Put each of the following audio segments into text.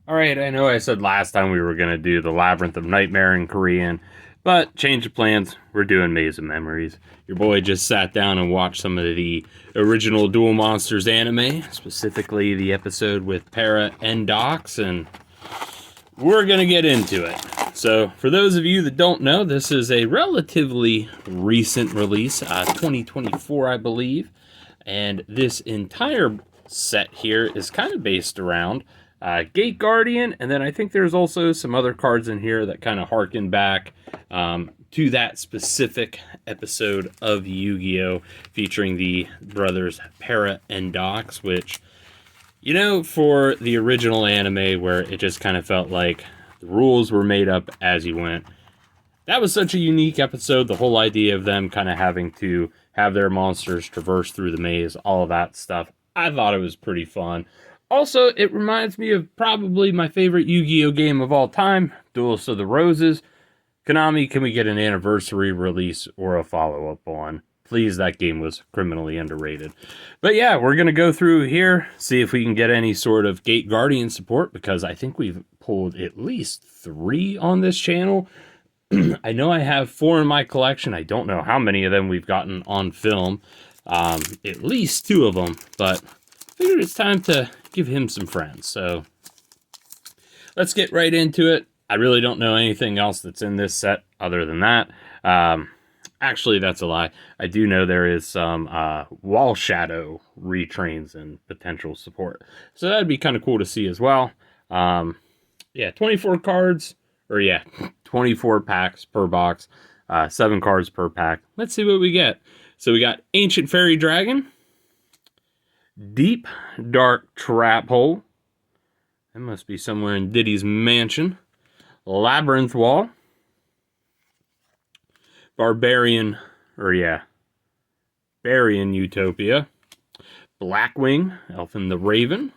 All right, I know I said last time we were going to do the Labyrinth of Nightmare in Korean, but change of plans. We're doing Maze of Memories. Your boy just sat down and watched some of the original Duel Monsters anime, specifically the episode with Para and Docs, and we're going to get into it. So, for those of you that don't know, this is a relatively recent release, 2024, I believe, and this entire set here is kind of based around Gate Guardian, and then I think there's also some other cards in here that kind of harken back to that specific episode of Yu-Gi-Oh! Featuring the brothers Para and Docs, which, you know, for the original anime where it just kind of felt like the rules were made up as you went, that was such a unique episode. The whole idea of them kind of having to have their monsters traverse through the maze, all of that stuff, I thought it was pretty fun. Also, it reminds me of probably my favorite Yu-Gi-Oh game of all time, Duelist of the Roses. Konami, can we get an anniversary release or a follow-up on? Please, that game was criminally underrated. But yeah, we're going to go through here, see if we can get any sort of Gate Guardian support, because I think we've pulled at least 3 on this channel. I know I have 4 in my collection. I don't know how many of them we've gotten on film. At least 2 of them, but I figured it's time to give him some friends. So let's get right into it. I really don't know anything else that's in this set other than that. Actually, that's a lie. I do know there is some wall shadow retrains and potential support. So that'd be kind of cool to see as well. Yeah, 24 cards, or yeah, 24 packs per box, 7 cards per pack. Let's see what we get. So we got Ancient Fairy Dragon, Deep Dark Trap Hole. That must be somewhere in Diddy's mansion. Labyrinth Wall. Barbarian Utopia. Blackwing, Elfin the Raven.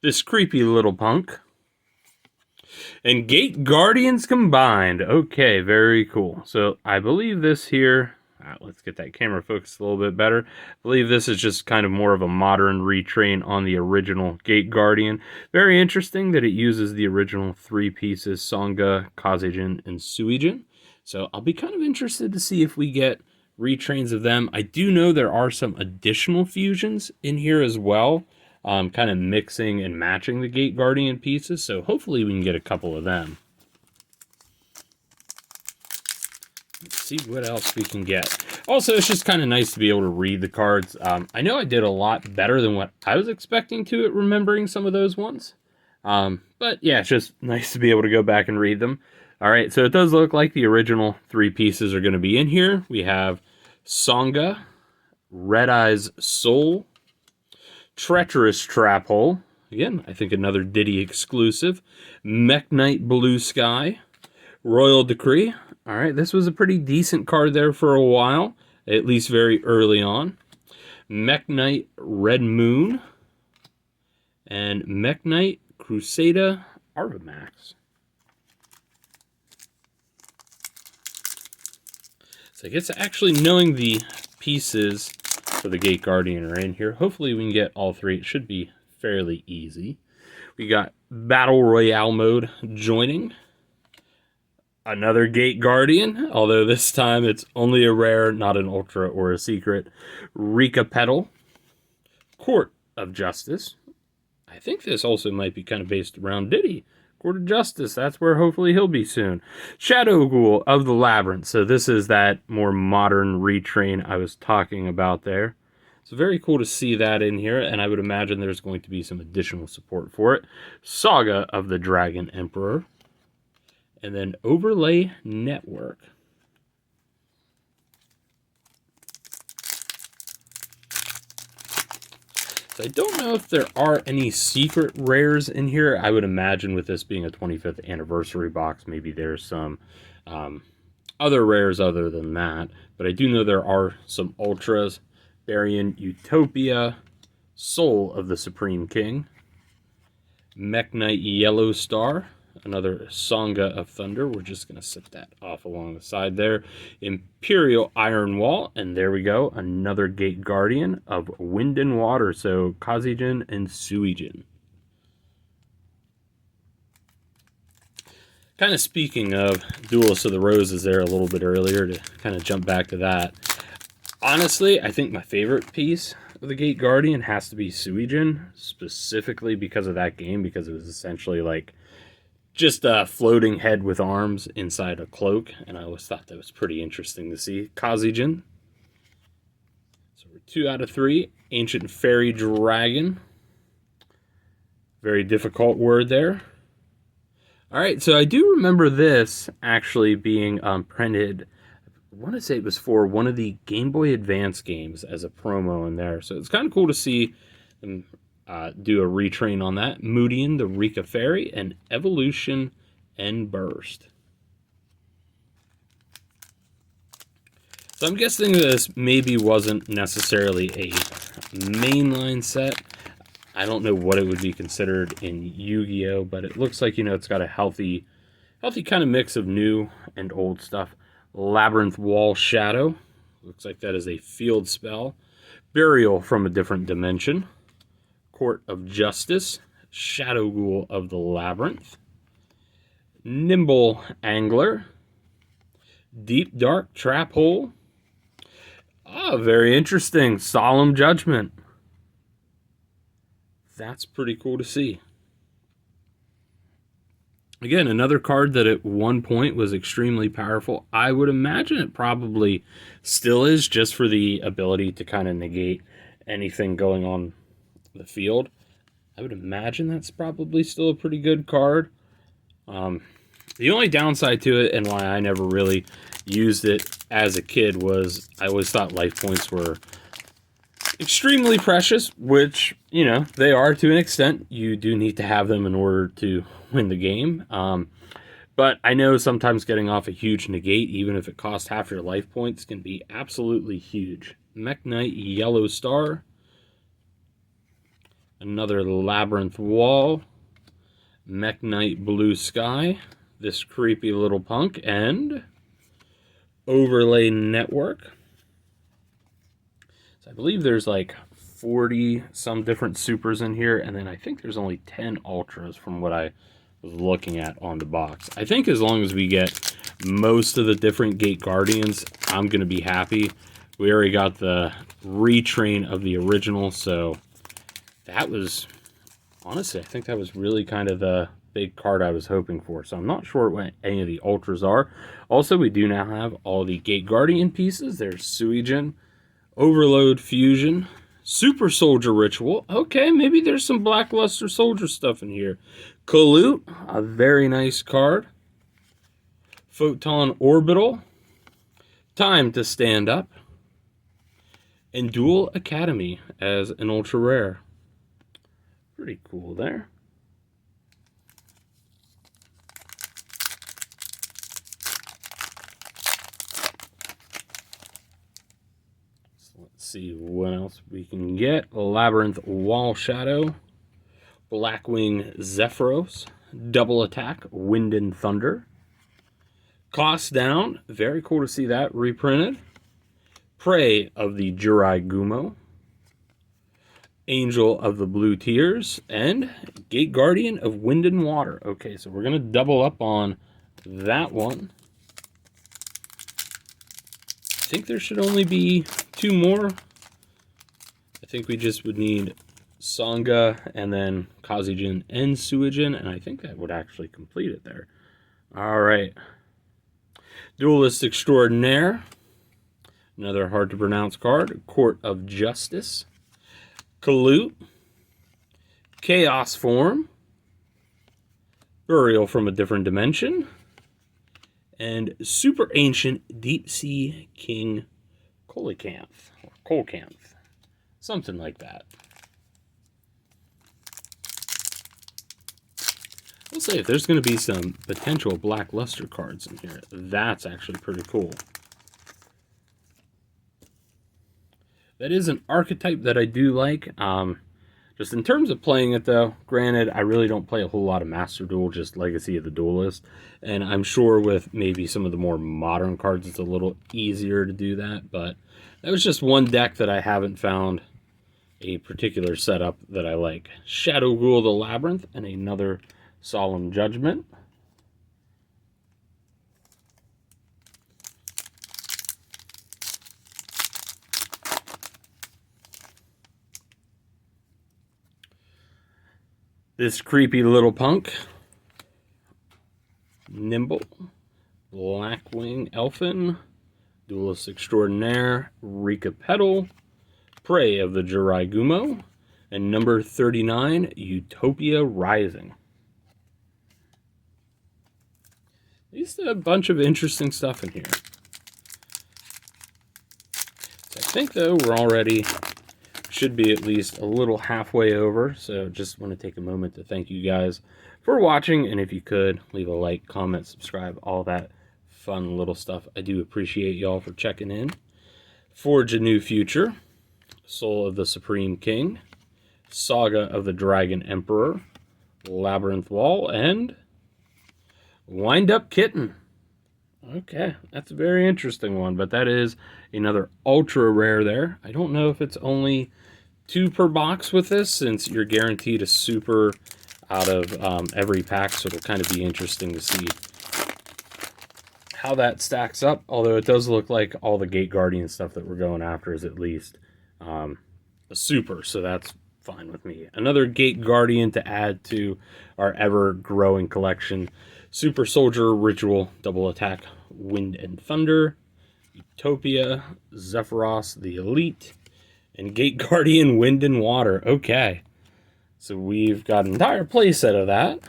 This creepy little punk. And Gate Guardians combined. Okay, very cool. So I believe this here, let's get that camera focused a little bit better. I believe this is just kind of more of a modern retrain on the original Gate Guardian. Very interesting that it uses the original 3 pieces, Songa, Kazejin, and Suijin. So I'll be kind of interested to see if we get retrains of them. I do know there are some additional fusions in here as well, kind of mixing and matching the Gate Guardian pieces, so hopefully we can get a couple of them. Let's see what else we can get. Also, it's just kind of nice to be able to read the cards. I know I did a lot better than what I was expecting to at remembering some of those ones. But yeah, it's just nice to be able to go back and read them. All right, so it does look like the original 3 pieces are going to be in here. We have Songa, Red Eye's Soul, Treacherous Trap Hole. Again, I think another Diddy exclusive. Mekk-Knight Blue Sky. Royal Decree. All right, this was a pretty decent card there for a while, at least very early on. Mekk-Knight Red Moon. And Mekk-Knight Crusader Arvamax. So I guess actually knowing the pieces for the Gate Guardian are in here. Hopefully we can get all 3. It should be fairly easy. We got Battle Royale mode joining. Another Gate Guardian, although this time it's only a rare, not an ultra or a secret. Rika Petal. Court of Justice. I think this also might be kind of based around Diddy. Court of Justice, that's where hopefully he'll be soon. Shadow Ghoul of the Labyrinth. So this is that more modern retrain I was talking about there. So very cool to see that in here, and I would imagine there's going to be some additional support for it. Saga of the Dragon Emperor. And then Overlay Network. So I don't know if there are any secret rares in here. I would imagine with this being a 25th anniversary box, maybe there's some other rares other than that. But I do know there are some ultras. Barbarian Utopia, Soul of the Supreme King, Mekk-Knight Yellow Star, another Songa of Thunder. We're just going to set that off along the side there. Imperial Iron Wall, and there we go. Another Gate Guardian of Wind and Water, so Kazejin and Suijin. Kind of speaking of Duelist of the Roses there a little bit earlier, to kind of jump back to that. Honestly, I think my favorite piece of the Gate Guardian has to be Suijin, specifically because of that game, because it was essentially like just a floating head with arms inside a cloak, and I always thought that was pretty interesting to see. Kazijin. So we're 2 out of 3. Ancient Fairy Dragon. Very difficult word there. All right, so I do remember this actually being printed. I want to say it was for one of the Game Boy Advance games as a promo in there. So it's kind of cool to see them do a retrain on that. Moodian, the Rika Fairy, and Evolution and Burst. So I'm guessing this maybe wasn't necessarily a mainline set. I don't know what it would be considered in Yu-Gi-Oh, but it looks like, it's got a healthy kind of mix of new and old stuff. Labyrinth Wall Shadow. Looks like that is a field spell. Burial from a Different Dimension. Court of Justice. Shadow Ghoul of the Labyrinth. Nimble Angler. Deep Dark Trap Hole. Very interesting. Solemn Judgment. That's pretty cool to see. Again, another card that at one point was extremely powerful. I would imagine it probably still is, just for the ability to kind of negate anything going on the field. I would imagine that's probably still a pretty good card. The only downside to it, and why I never really used it as a kid, was I always thought life points were extremely precious, which, they are to an extent. You do need to have them in order to win the game. But I know sometimes getting off a huge negate, even if it costs half your life points, can be absolutely huge. Mech Knight Yellow Star. Another Labyrinth Wall. Mech Knight Blue Sky. This creepy little punk. And Overlay Network. I believe there's like 40 some different supers in here, and then I think there's only 10 ultras from what I was looking at on the box. I think as long as we get most of the different Gate Guardians, I'm going to be happy. We already got the retrain of the original, so that was, honestly, I think that was really kind of the big card I was hoping for. So I'm not sure what any of the ultras are. Also, we do now have all the Gate Guardian pieces. There's Suijin, Overload Fusion, Super Soldier Ritual. Okay, maybe there's some Blackluster Soldier stuff in here. Colute, a very nice card. Photon Orbital, Time to Stand Up, and Dual Academy as an ultra rare. Pretty cool there. See what else we can get. Labyrinth Wall Shadow, Blackwing Zephyros, Double Attack, Wind and Thunder, Cost Down, very cool to see that reprinted, Prey of the Jirai Gumo, Angel of the Blue Tears, and Gate Guardian of Wind and Water. Okay, so we're going to double up on that one. I think there should only be 2 more. I think we just would need Sangha and then Kazijin and Suijin, and I think that would actually complete it there. All right. Duelist Extraordinaire. Another hard to pronounce card. Court of Justice. Colute. Chaos Form. Burial from a Different Dimension. And Super Ancient Deep Sea King Coelacanth, or Colcanth, something like that. I'll say if there's going to be some potential Blackluster cards in here, that's actually pretty cool. That is an archetype that I do like. Just in terms of playing it, though, granted, I really don't play a whole lot of Master Duel, just Legacy of the Duelist. And I'm sure with maybe some of the more modern cards, it's a little easier to do that. But that was just one deck that I haven't found a particular setup that I like. Shadow Ghoul of the Labyrinth and another Solemn Judgment. This creepy little punk. Nimble. Blackwing Elfin. Duelist Extraordinaire. Rika Petal. Prey of the Yugioh. And number 39, Utopia Rising. There's a bunch of interesting stuff in here. So I think, though, we're already should be at least a little halfway over. So just want to take a moment to thank you guys for watching. And if you could, leave a like, comment, subscribe, all that fun little stuff. I do appreciate y'all for checking in. Forge a New Future. Soul of the Supreme King. Saga of the Dragon Emperor. Labyrinth Wall. And Wind Up Kitten. Okay, that's a very interesting one, but that is another ultra rare there. I don't know if it's only 2 per box with this, since you're guaranteed a super out of every pack, so it'll kind of be interesting to see how that stacks up, although it does look like all the Gate Guardian stuff that we're going after is at least a super, so that's fine with me. Another Gate Guardian to add to our ever-growing collection. Super Soldier Ritual, Double Attack, Wind and Thunder, Utopia, Zephyros the Elite, and Gate Guardian Wind and Water. Okay, so we've got an entire playset of that.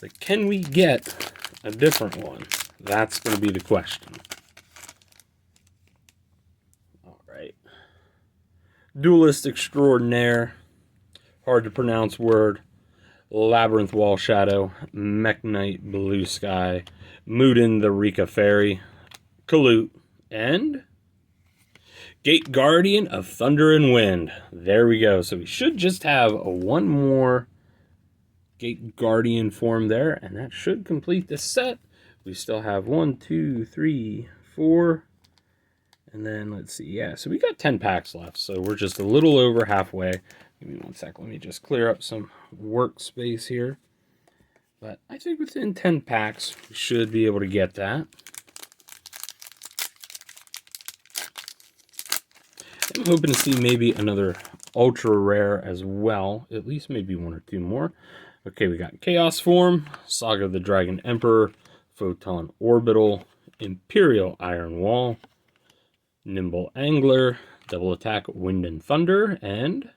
But can we get a different one? That's going to be the question. All right. Duelist Extraordinaire, hard to pronounce word. Labyrinth Wall Shadow, Mech Knight Blue Sky, Muden the Rika Fairy, Kalut, and Gate Guardian of Thunder and Wind. There we go. So we should just have one more Gate Guardian form there, and that should complete the set. We still have 1, 2, 3, 4, and then let's see. Yeah, so we got 10 packs left, so we're just a little over halfway. Give me 1 sec. Let me just clear up some workspace here. But I think within 10 packs, we should be able to get that. I'm hoping to see maybe another ultra rare as well. At least maybe 1 or 2 more. Okay, we got Chaos Form, Saga of the Dragon Emperor, Photon Orbital, Imperial Iron Wall, Nimble Angler, Double Attack Wind and Thunder, and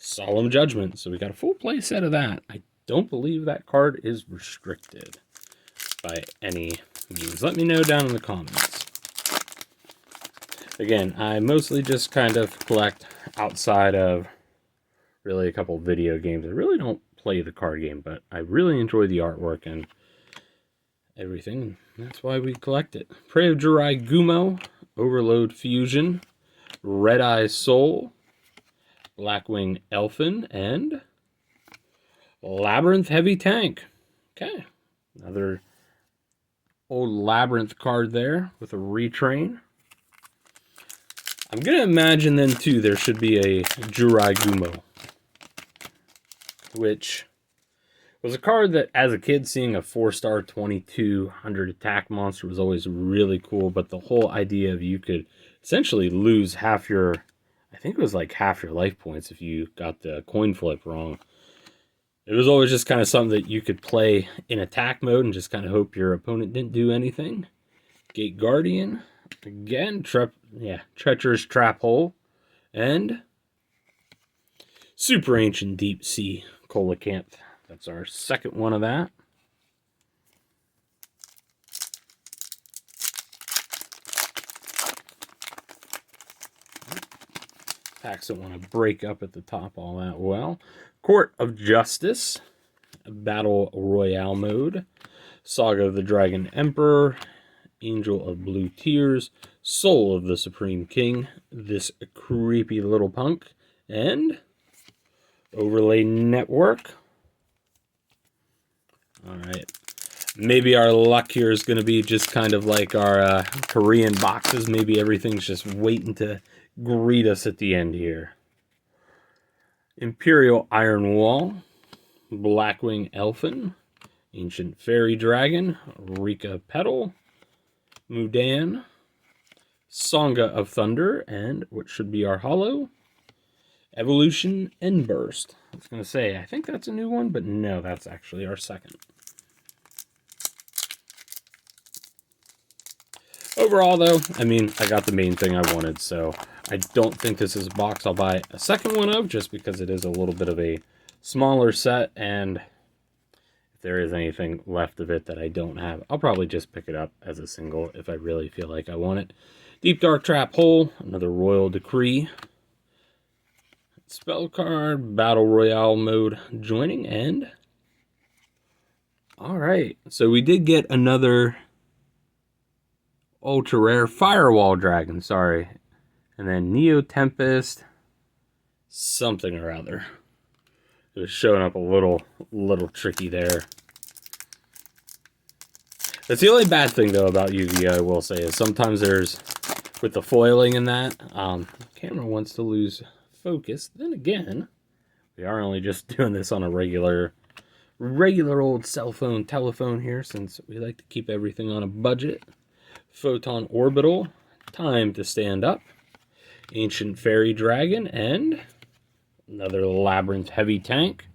Solemn Judgment. So we got a full play set of that. I don't believe that card is restricted by any means. Let me know down in the comments. Again, I mostly just kind of collect outside of really a couple video games. I really don't play the card game, but I really enjoy the artwork and everything. That's why we collect it. Prey of Yugioh, Overload Fusion, Red Eye Soul, Blackwing Elfin, and Labyrinth Heavy Tank. Okay, another old Labyrinth card there with a retrain. I'm going to imagine then, too, there should be a Yugioh, which was a card that, as a kid, seeing a 4-star 2200 attack monster was always really cool, but the whole idea of you could essentially lose half your, I think it was like half your life points if you got the coin flip wrong. It was always just kind of something that you could play in attack mode and just kind of hope your opponent didn't do anything. Gate Guardian, again, Treacherous Trap Hole, and Super Ancient Deep Sea Coelacanth. That's our second one of that. Packs don't want to break up at the top all that well. Court of Justice, Battle Royale mode, Saga of the Dragon Emperor, Angel of Blue Tears, Soul of the Supreme King, this creepy little punk, and Overlay Network. Alright, maybe our luck here is going to be just kind of like our Korean boxes. Maybe everything's just waiting to greet us at the end here. Imperial Iron Wall, Blackwing Elfin, Ancient Fairy Dragon, Rika Petal, Mudan, Sangha of Thunder, and what should be our holo, Evolution and Burst. was going to say, I think that's a new one, but no, that's actually our second. Overall, though, I mean, I got the main thing I wanted, so I don't think this is a box I'll buy a second one of, just because it is a little bit of a smaller set, and if there is anything left of it that I don't have, I'll probably just pick it up as a single if I really feel like I want it. Deep Dark Trap Hole, another Royal Decree. Spell card, Battle Royale mode joining, and alright, so we did get another ultra rare Firewall Dragon, sorry. And then Neo Tempest, something or other. It was showing up a little tricky there. That's the only bad thing, though, about Yu-Gi-Oh! I will say, is sometimes there's, with the foiling and that, the camera wants to lose focus. Then again, we are only just doing this on a regular old cell phone, telephone here, since we like to keep everything on a budget. Photon Orbital, Time to Stand Up, Ancient Fairy Dragon, and another Labyrinth Heavy Tank.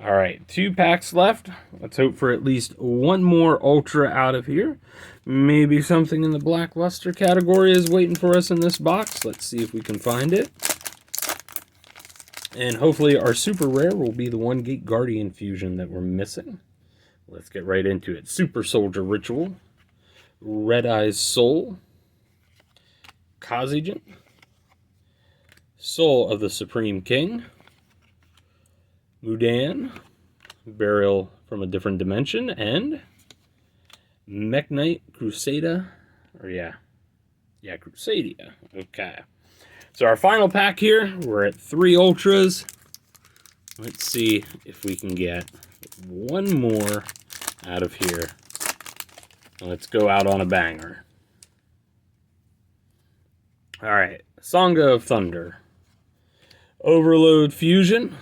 Alright, 2 packs left. Let's hope for at least one more Ultra out of here. Maybe something in the Blackluster category is waiting for us in this box. Let's see if we can find it. And hopefully our super rare will be the one Gate Guardian fusion that we're missing. Let's get right into it. Super Soldier Ritual, Red Eyes Soul, Kazejin, Soul of the Supreme King, Mudan, Burial from a Different Dimension, and Mech Knight Crusader, Crusadia. Okay. So our final pack here, we're at 3 Ultras. Let's see if we can get one more out of here. Let's go out on a banger. Alright, Sangha of Thunder, Overload Fusion,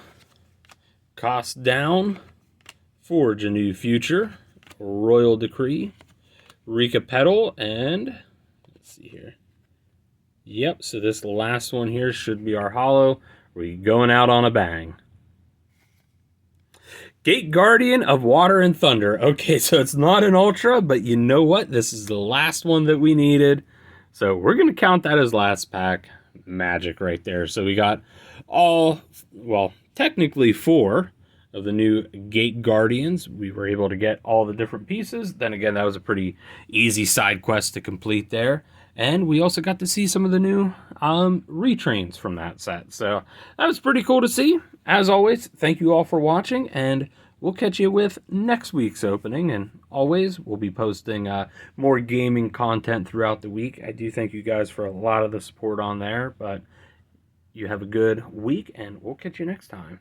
Cost Down, Forge a New Future, Royal Decree, Rika Petal, and let's see here. Yep, so this last one here should be our holo. We're going out on a bang. Gate Guardian of Water and Thunder. Okay, so it's not an Ultra, but you know what? This is the last one that we needed. So we're going to count that as last pack. Magic right there. So we got technically 4 of the new Gate Guardians. We were able to get all the different pieces. Then again, that was a pretty easy side quest to complete there. And we also got to see some of the new retrains from that set. So that was pretty cool to see. As always, thank you all for watching, and we'll catch you with next week's opening. And always, we'll be posting more gaming content throughout the week. I do thank you guys for a lot of the support on there, but you have a good week, and we'll catch you next time.